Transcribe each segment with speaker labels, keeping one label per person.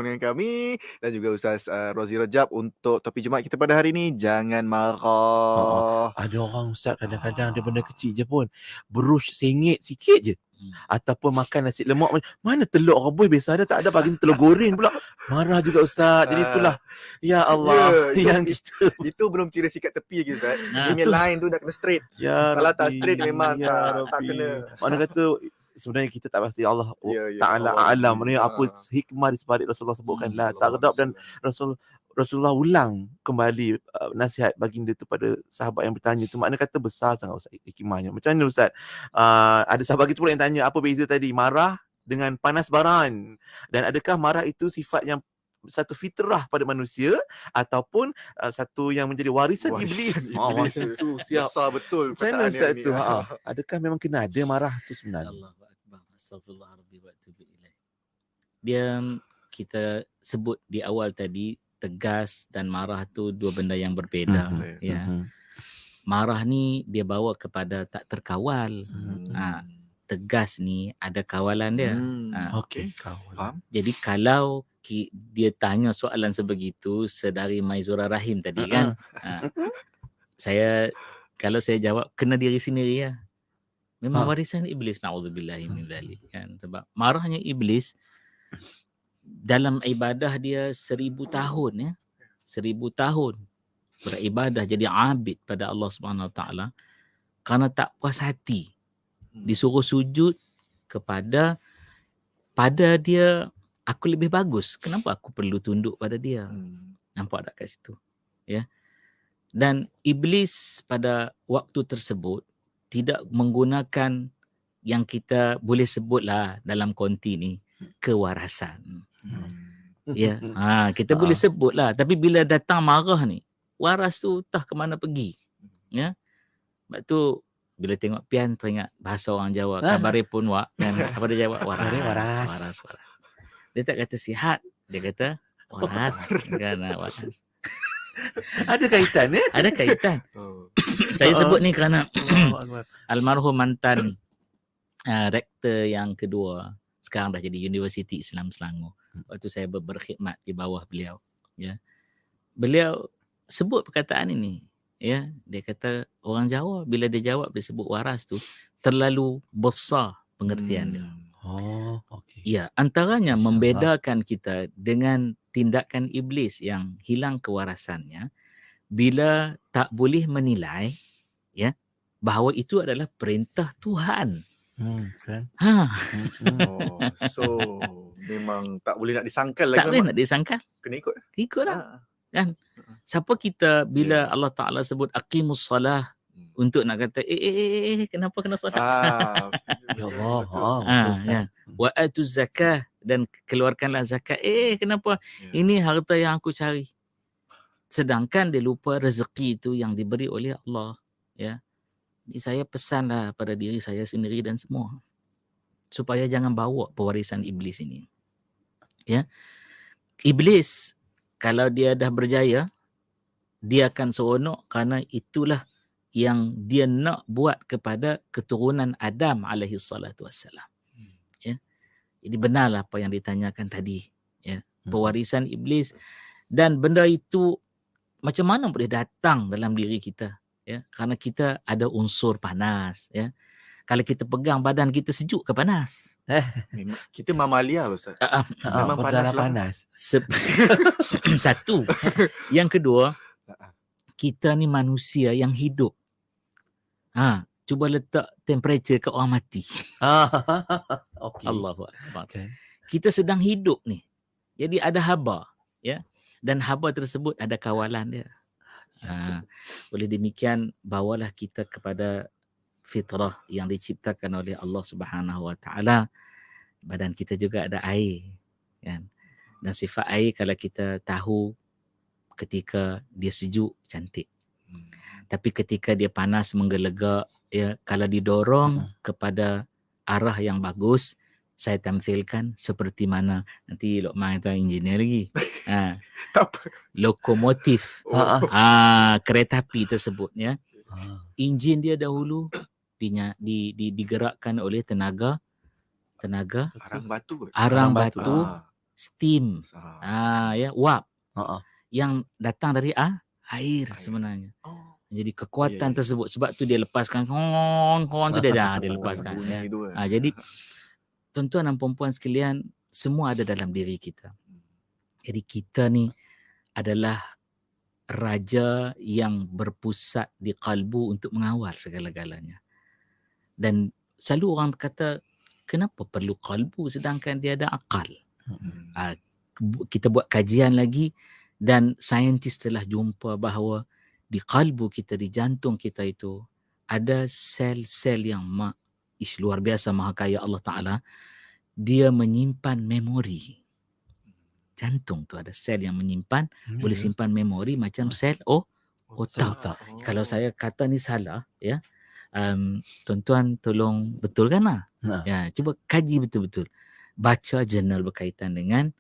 Speaker 1: dengan kami dan juga Ustaz Rozi Rajab untuk topik Jumaat kita pada hari ini, jangan marah.
Speaker 2: Ada orang Ustaz kadang-kadang dia benda kecil je pun berush sengit sikit je. Ataupun makan nasi lemak, mana telur rebus biasa ada, tak ada, bagi telur goreng pula. Marah juga Ustaz. Jadi itulah, ya Allah, yang kita
Speaker 1: itu belum kira sikat tepi lagi Ustaz. Dia punya line tu dah kena straight.
Speaker 2: ya
Speaker 1: Kalau tak
Speaker 2: Rabbi,
Speaker 1: straight memang
Speaker 2: ya
Speaker 1: tak
Speaker 2: Rabbi.
Speaker 1: kena.
Speaker 2: Mana kata sebenarnya kita tak pasti Allah Ta'ala
Speaker 1: Allah
Speaker 2: alam. Maknanya apa hikmah di sebalik Rasulullah sebutkan la taghdab, dan Rasulullah ulang kembali nasihat baginda tu pada sahabat yang bertanya tu. Makna kata besar sangat Ustaz hikmahnya. Macam mana Ustaz? Ada sahabat kita pula yang tanya apa beza tadi marah dengan panas baran, dan adakah marah itu sifat yang satu fitrah pada manusia ataupun satu yang menjadi warisan iblis.
Speaker 1: Warisan
Speaker 2: Tu siap.
Speaker 1: besar betul
Speaker 2: Macam mana Ustaz
Speaker 1: perkataan
Speaker 2: tu?
Speaker 1: ni.
Speaker 2: Adakah memang kena ada marah tu sebenarnya?
Speaker 3: Allahu akbar. Astaghfirullahaladzim wa atubu ilaih. Dia kita sebut di awal tadi, tegas dan marah tu dua benda yang berbeza. Ya. Marah ni dia bawa kepada tak terkawal. Tegas ni ada kawalan dia.
Speaker 2: Okey,
Speaker 1: faham.
Speaker 3: Jadi kalau dia tanya soalan sebegitu sedari Maizura Rahim tadi kan, kalau saya jawab kena diri sendiri ya. Memang warisan iblis, na'udzubillahi min dzalik kan. Sebab marahnya iblis dalam ibadah dia 1000 tahun ya. 1000 tahun beribadah jadi abid pada Allah Subhanahu Wa Taala kerana tak puas hati. Disuruh sujud pada dia, aku lebih bagus. Kenapa aku perlu tunduk pada dia? Nampak tak kat situ? Ya. Dan iblis pada waktu tersebut tidak menggunakan yang kita boleh sebutlah dalam konti ni kewarasan. Ya. Kita boleh sebutlah, tapi bila datang marah ni, waras tu entah ke mana pergi. Ya. Sebab tu bila tengok pian teringat bahasa orang Jawa, kabare pun wak kan, apa dia jawab? Waras. Dia tak kata sihat, dia kata waras. Kan waras.
Speaker 2: Ada kaitan ya?
Speaker 3: Ada kaitan. Saya sebut ni kerana almarhum mantan rektor yang kedua, sekarang dah jadi Universiti Islam Selangor. Waktu saya berkhidmat di bawah beliau, ya. Beliau sebut perkataan ini, ya. Dia kata orang Jawa bila dia jawab dia sebut waras tu terlalu besar pengertian dia.
Speaker 2: Okey.
Speaker 3: Ya, antaranya membedakan kita dengan tindakan iblis yang hilang kewarasannya bila tak boleh menilai ya bahawa itu adalah perintah Tuhan.
Speaker 2: Kan?
Speaker 1: So memang tak boleh nak disangkal lagi.
Speaker 3: Tak boleh nak disangkal.
Speaker 1: Kena ikut.
Speaker 3: Ikutlah. Kan? Siapa kita bila Allah Ta'ala sebut aqimus salah untuk nak kata kenapa kena solat?
Speaker 2: Ya Allah.
Speaker 3: Ya. Wa atuz zakah, dan keluarkanlah zakat. Kenapa? Ini harta yang aku cari. Sedangkan dia lupa rezeki itu yang diberi oleh Allah. Ya. Jadi saya pesanlah pada diri saya sendiri dan semua supaya jangan bawa pewarisan iblis ini. Ya. Iblis kalau dia dah berjaya, dia akan seronok kerana itulah yang dia nak buat kepada keturunan Adam alaihi salatu wassalam. Ya. Jadi benarlah apa yang ditanyakan tadi, ya. Pewarisan iblis, dan benda itu macam mana boleh datang dalam diri kita, ya? Kerana kita ada unsur panas, ya. Kalau kita pegang badan kita sejuk ke panas?
Speaker 1: Kita mamalia Ustaz. Memang panas.
Speaker 3: Satu. Yang kedua, kita ni manusia yang hidup. Cuba letak temperature ke orang mati.
Speaker 2: Okey.
Speaker 3: Allahu Akbar. Kita sedang hidup ni. Jadi ada haba, ya. Dan haba tersebut ada kawalan dia. Oleh demikian bawalah kita kepada fitrah yang diciptakan oleh Allah Subhanahu Wa Taala. Badan kita juga ada air, kan? Dan sifat air kalau kita tahu ketika dia sejuk cantik. Tapi ketika dia panas menggelegak, ya, kalau didorong kepada arah yang bagus, saya tampilkan seperti mana nanti Lokman kata engineer lagi. Lokomotif. Kereta api tersebut, ya. Enjin dia dahulu digerakkan oleh tenaga arang batu. steam, uap yang datang dari air sebenarnya. Jadi kekuatan tersebut, sebab tu dia lepaskan kon tu dia lepaskan. Jadi tuan-tuan dan puan-puan sekalian, semua ada dalam diri kita. Jadi kita ni adalah raja yang berpusat di kalbu untuk mengawal segala-galanya. Dan selalu orang kata, kenapa perlu kalbu sedangkan dia ada akal? Kita buat kajian lagi dan saintis telah jumpa bahawa di kalbu kita, di jantung kita itu ada sel-sel yang luar biasa maha kaya Allah Ta'ala. Dia menyimpan memori. Jantung tu ada sel yang menyimpan, boleh simpan memori macam sel otak. Kalau saya kata ni salah, ya, tuan-tuan tolong betulkan lah. Ya, cuba kaji betul-betul. Baca jurnal berkaitan dengan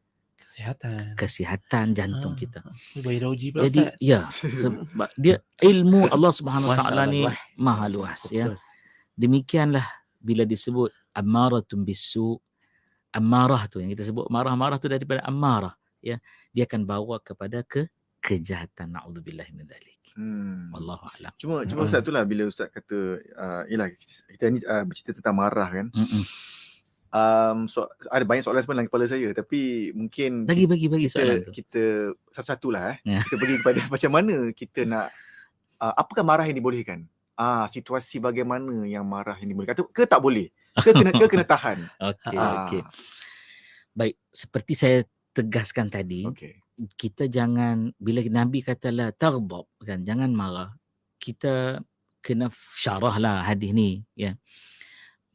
Speaker 3: kesihatan jantung kita. Jadi ya, sebab dia ilmu Allah Subhanahu Wa Taala ni maha luas, ya. Demikianlah bila disebut ammaratun bisu, ammarah tu yang kita sebut marah tu daripada ammarah, ya. Dia akan bawa kepada kejahatan. Naudzubillah min dzalik. Wallahu a'lam.
Speaker 1: Cuma Ustaz itulah bila Ustaz kata yalah kita ni bercerita tentang marah kan. Ada banyak soalan sebenarnya dalam kepala saya, tapi mungkin
Speaker 3: bagi soalan tu.
Speaker 1: Kita satu-satulah kita pergi kepada macam mana kita nak apakah marah yang dibolehkan? Situasi bagaimana yang marah yang dibolehkan ke tak boleh? Kena tahan.
Speaker 3: Okey. Baik, seperti saya tegaskan tadi, kita jangan, bila Nabi kata la taghdab kan, jangan marah. Kita kena syarahlah hadis ni, ya.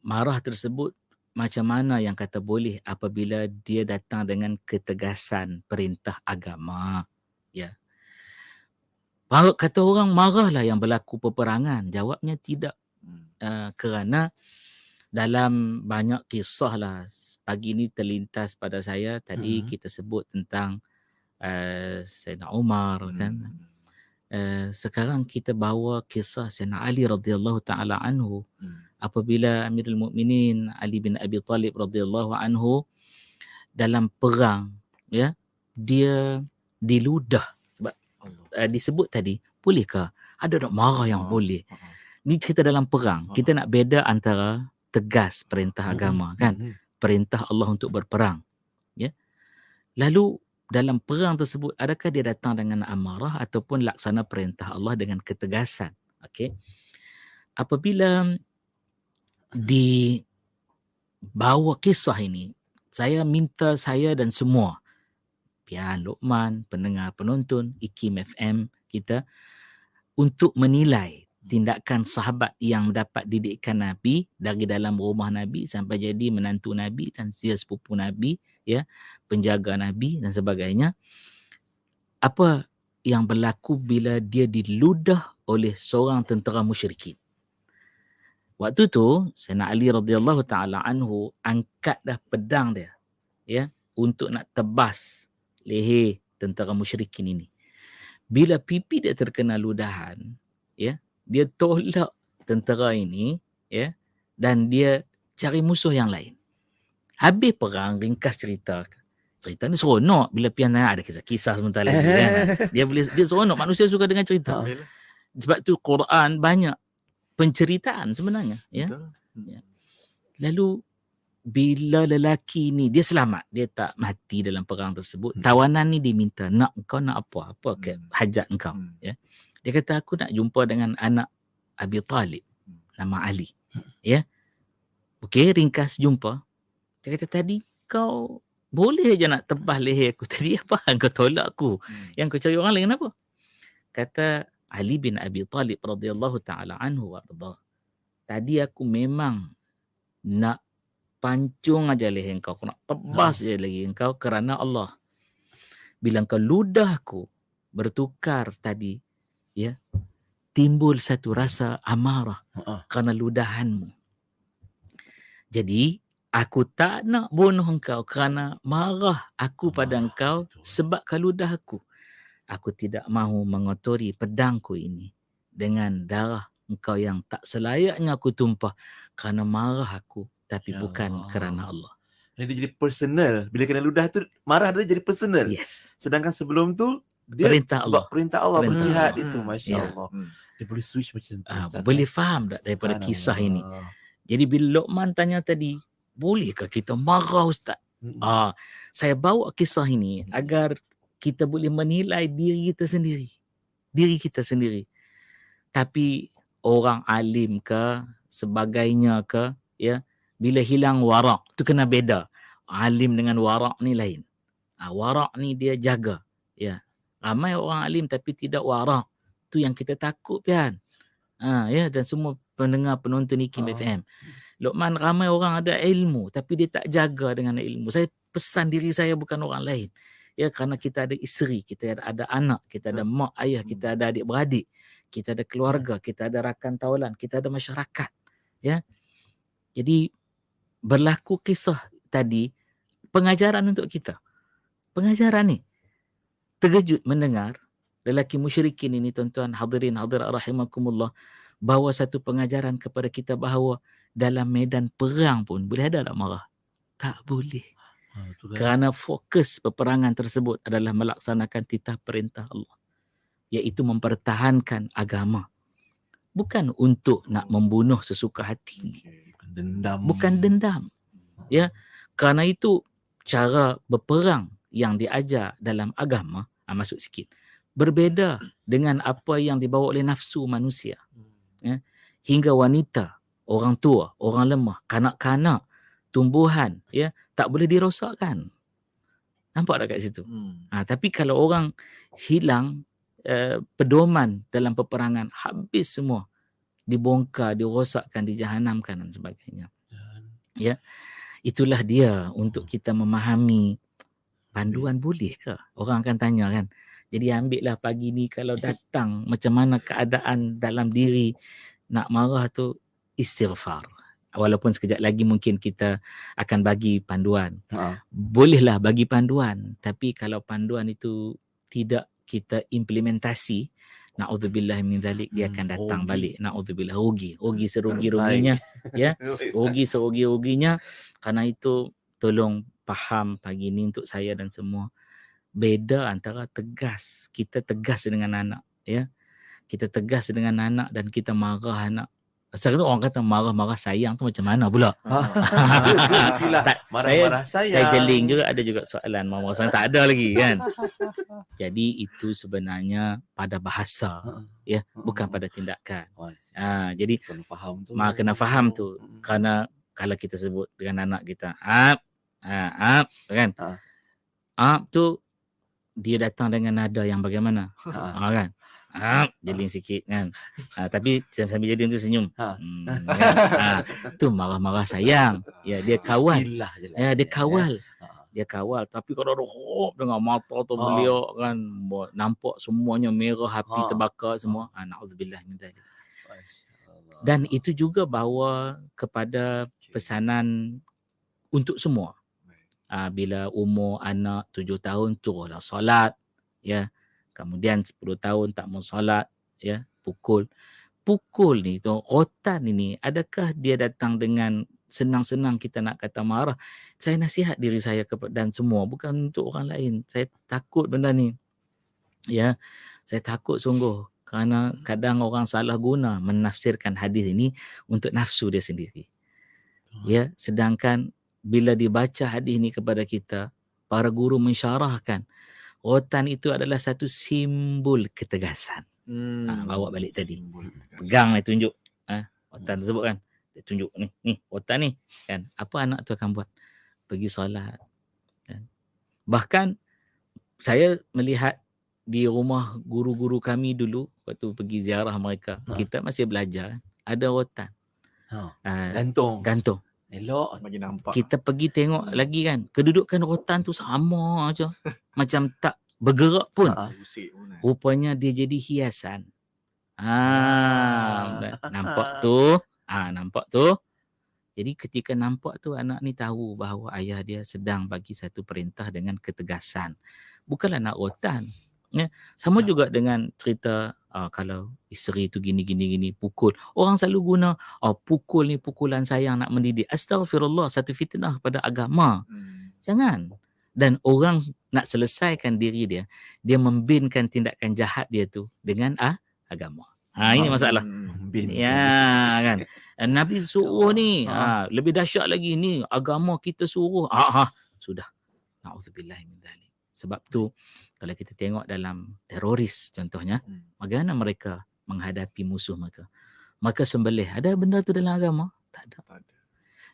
Speaker 3: Marah tersebut macam mana yang kata boleh apabila dia datang dengan ketegasan perintah agama, ya. Kata orang marahlah yang berlaku peperangan. Jawabnya tidak. Kerana dalam banyak kisah lah, pagi ni terlintas pada saya, tadi kita sebut tentang Sayyidina Umar kan. Sekarang kita bawa kisah Sayyidina Ali radhiyallahu ta'ala anhu. Apabila Amirul Mukminin Ali bin Abi Talib radhiyallahu anhu dalam perang, ya, dia diludah. Sebab disebut tadi, bolehkah ada nak marah yang boleh? Ni cerita dalam perang. Kita nak beda antara tegas perintah agama kan, perintah Allah untuk berperang, ya. Lalu dalam perang tersebut, adakah dia datang dengan amarah ataupun laksana perintah Allah dengan ketegasan? Okey. Apabila dibawa kisah ini, saya minta saya dan semua Pian, Luqman, pendengar, penonton IKIM FM kita untuk menilai tindakan sahabat yang mendapat didikan Nabi dari dalam rumah Nabi sampai jadi menantu Nabi dan dia sepupu Nabi, ya, penjaga Nabi dan sebagainya. Apa yang berlaku bila dia diludah oleh seorang tentera musyrikin? Waktu tu Sayyidina Ali radhiyallahu ta'ala anhu angkat dah pedang dia, ya, untuk nak tebas leher tentera musyrikin ini. Bila pipi dia terkena ludahan, ya, dia tolak tentera ini, ya, dan dia cari musuh yang lain. Habis perang, ringkas cerita ni seronok bila pian ada kisah-kisah sebentar lagi kan. Dia seronok, manusia suka dengan cerita. Sebab tu Quran banyak penceritaan sebenarnya, ya. Ya. Lalu bila lelaki ni dia selamat, dia tak mati dalam perang tersebut, tawanan ni diminta, nak engkau nak apa hajat engkau, ya. Dia kata aku nak jumpa dengan anak Abi Talib, nama Ali, ya. Okey, ringkas jumpa. Dia kata tadi kau boleh je nak tebas leher aku, tadi apa kau tolak aku, yang kau cari orang lain apa? Kata Ali bin Abi Talib radhiyallahu ta'ala anhu warḍah, tadi aku memang nak pancung aja leher engkau, aku nak tebas je leher engkau kerana Allah. Bila engkau ludah aku bertukar tadi, ya, timbul satu rasa amarah kerana ludahanmu. Jadi aku tak nak bunuh engkau kerana marah aku pada engkau sebab kau ludah aku. Aku tidak mahu mengotori pedangku ini dengan darah engkau yang tak selayaknya aku tumpah kerana marah aku, tapi bukan kerana Allah.
Speaker 2: Dia jadi personal. Bila kena ludah tu marah dia jadi personal.
Speaker 3: Yes.
Speaker 2: Sedangkan sebelum tu dia
Speaker 3: Perintah
Speaker 2: sebab
Speaker 3: Allah.
Speaker 2: perintah Allah
Speaker 3: Perintah
Speaker 2: berjihad
Speaker 1: Allah.
Speaker 2: itu,
Speaker 3: Ya.
Speaker 2: masya-Allah. Dia boleh switch macam tu, Ustaz.
Speaker 3: Boleh faham tak daripada kisah ini? Jadi bila Luqman tanya tadi, bolehkah kita marah Ustaz? Saya bawa kisah ini agar kita boleh menilai diri kita sendiri. Diri kita sendiri. Tapi orang alim ke, sebagainya ke, ya, bila hilang warak, tu kena beda. Alim dengan warak ni lain. Warak ni dia jaga. Ya. Ramai orang alim tapi tidak warak. Tu yang kita takut pian. Ya, dan semua pendengar penonton IKIM FM. Luqman, ramai orang ada ilmu tapi dia tak jaga dengan ilmu. Saya pesan diri saya, bukan orang lain. Ya, kerana kita ada isteri, kita ada anak, kita ada mak ayah, kita ada adik-beradik, kita ada keluarga, kita ada rakan tawalan, kita ada masyarakat. Ya. Jadi berlaku kisah tadi pengajaran untuk kita. Pengajaran ni. Terkejut mendengar lelaki musyrikin ini, tuan-tuan hadirin hadirat rahimakumullah, bawa satu pengajaran kepada kita bahawa dalam medan perang pun boleh ada tak marah? Tak boleh. Kerana fokus peperangan tersebut adalah melaksanakan titah perintah Allah, iaitu mempertahankan agama. Bukan untuk nak membunuh sesuka hati. Bukan dendam. Ya, kerana itu cara berperang yang diajar dalam agama, masuk sikit, berbeda dengan apa yang dibawa oleh nafsu manusia. Ya, hingga wanita, orang tua, orang lemah, kanak-kanak, tumbuhan, ya, tak boleh dirosakkan. Nampak tak kat situ? Tapi kalau orang hilang pedoman dalam peperangan, habis semua, dibongkar, dirosakkan, dijahanamkan dan sebagainya. Ya, itulah dia untuk kita memahami panduan boleh ke? Orang akan tanya kan. Jadi ambillah pagi ni kalau datang macam mana keadaan dalam diri nak marah tu, istighfar. Walaupun sekejap lagi mungkin kita akan bagi panduan. Bolehlah bagi panduan, tapi kalau panduan itu tidak kita implementasi, na'udzubillah min zalik, dia akan datang balik. Na'udzubillah, rugi serugi-ruginya. Ya, rugi serugi-ruginya. Karena itu tolong faham pagi ni untuk saya dan semua, beda antara tegas. Kita tegas dengan anak, ya. Kita tegas dengan anak dan kita marah anak. Sekarang orang kata marah-marah sayang tu macam mana pula?
Speaker 2: Marah-marah sayang.
Speaker 3: Saya jeling juga, ada juga soalan marah sayang tak ada lagi kan. Jadi itu sebenarnya pada bahasa, ya, bukan pada tindakan. Jadi kena faham tu. Kerana kalau kita sebut dengan anak kita, kan? Tu dia datang dengan nada yang bagaimana? Kan? Jeling sikit kan. Tapi sambil jeling tu senyum. Kan? Tu marah-marah sayang. Ya, dia kawal. Ya, dia kawal. Dia kawal. Tapi kalau ada hop dengan mata tu beliau kan, nampak semuanya merah, api terbakar semua. Na'udzubillah min dzalik. Dan itu juga bawa kepada pesanan untuk semua. Bila umur anak 7 tahun turunlah solat, ya. Kemudian 10 tahun tak mau solat, ya, pukul ni tu, rotan ini, adakah dia datang dengan senang-senang kita nak kata marah? Saya nasihat diri saya dan semua, bukan untuk orang lain. Saya takut benda ni. Ya, saya takut sungguh kerana kadang orang salah guna menafsirkan hadis ini untuk nafsu dia sendiri. Ya, sedangkan bila dibaca hadis ini kepada kita, para guru mensyarahkan rotan itu adalah satu simbol ketegasan. Bawa balik tadi. Pegang ni, tunjuk. Rotan tersebut kan. Dia tunjuk ni rotan ni. Kan? Apa anak tu akan buat? Pergi solat. Kan? Bahkan saya melihat di rumah guru-guru kami dulu, waktu pergi ziarah mereka, kita masih belajar, ada rotan. Gantung.
Speaker 1: Elok bagi nampak.
Speaker 3: Kita pergi tengok lagi kan, kedudukan rotan tu sama aja. Macam tak bergerak pun. Rupanya dia jadi hiasan. Nampak tu. Jadi ketika nampak tu, anak ni tahu bahawa ayah dia sedang bagi satu perintah dengan ketegasan. Bukanlah nak rotan. Ya. Sama juga dengan cerita kalau isteri tu gini pukul. Orang selalu guna pukul ni pukulan sayang nak mendidik. Astaghfirullah, satu fitnah kepada agama. Jangan. Dan orang nak selesaikan diri dia, dia membinkan tindakan jahat dia tu dengan agama. Ini masalah. Ya kan. Nabi suruh ni, lebih dahsyat lagi ni, agama kita suruh. Sudah. Na'udzubillah min dzalik. Sebab tu kalau kita tengok dalam teroris contohnya, bagaimana mereka menghadapi musuh mereka? Maka sembelih. Ada benda tu dalam agama? Tak ada.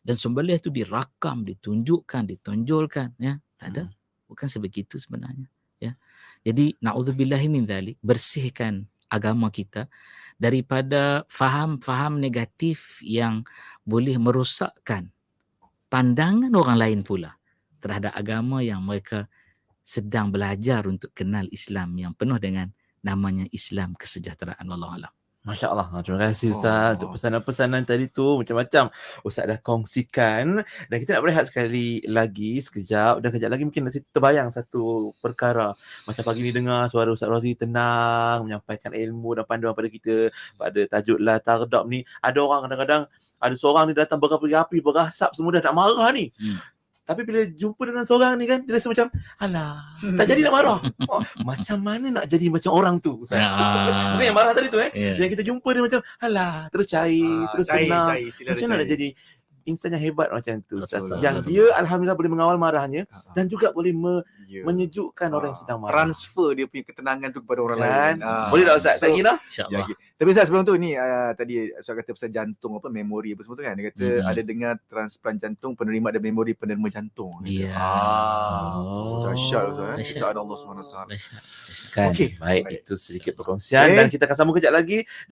Speaker 3: Dan sembelih tu dirakam, ditunjukkan, ditonjolkan, ya. Tak ada. Bukan sebegitu sebenarnya, ya. Jadi na'udzubillahi min dzalik, bersihkan agama kita daripada faham-faham negatif yang boleh merosakkan pandangan orang lain pula terhadap agama yang mereka sedang belajar untuk kenal Islam yang penuh dengan namanya Islam kesejahteraan. Wallahu a'lam.
Speaker 2: Masya Allah. Terima kasih Ustaz untuk pesanan-pesanan tadi tu. Macam-macam Ustaz dah kongsikan. Dan kita nak berehat sekali lagi sekejap. Dan kejap lagi mungkin nanti terbayang satu perkara. Macam pagi ni dengar suara Ustaz Razi tenang menyampaikan ilmu dan panduan pada kita pada tajuk La Taghdab ni. Ada orang kadang-kadang, ada seorang ni datang berapi-api, berasap semua dah nak marah ni. Tapi bila jumpa dengan seorang ni kan, dia rasa macam, alah, tak jadi nak marah. Macam mana nak jadi macam orang tu, Ustaz? Bukan yang marah tadi tu Yang kita jumpa dia macam, alah, terus cair, terus tenang. Macam mana nak jadi insan yang hebat macam tu, Ustaz? Yang dia Alhamdulillah boleh mengawal marahnya dan juga boleh menyejukkan orang yang sedang marah.
Speaker 1: Transfer dia punya ketenangan tu kepada orang lain.
Speaker 2: Boleh tak Ustaz? Tak kira?
Speaker 3: InsyaAllah.
Speaker 1: Tapi Ustaz sebelum tu ni tadi Ustaz kata pasal jantung memori apa semua tu kan. Dia kata ada dengar transplant jantung, penerima ada memori penerima jantung.
Speaker 3: Ya.
Speaker 1: Dahsyat Ustaz. Kita ada Allah SWT.
Speaker 2: Kan?
Speaker 1: Okey.
Speaker 2: Baik, itu sedikit perkongsian dan kita akan sambung kejap lagi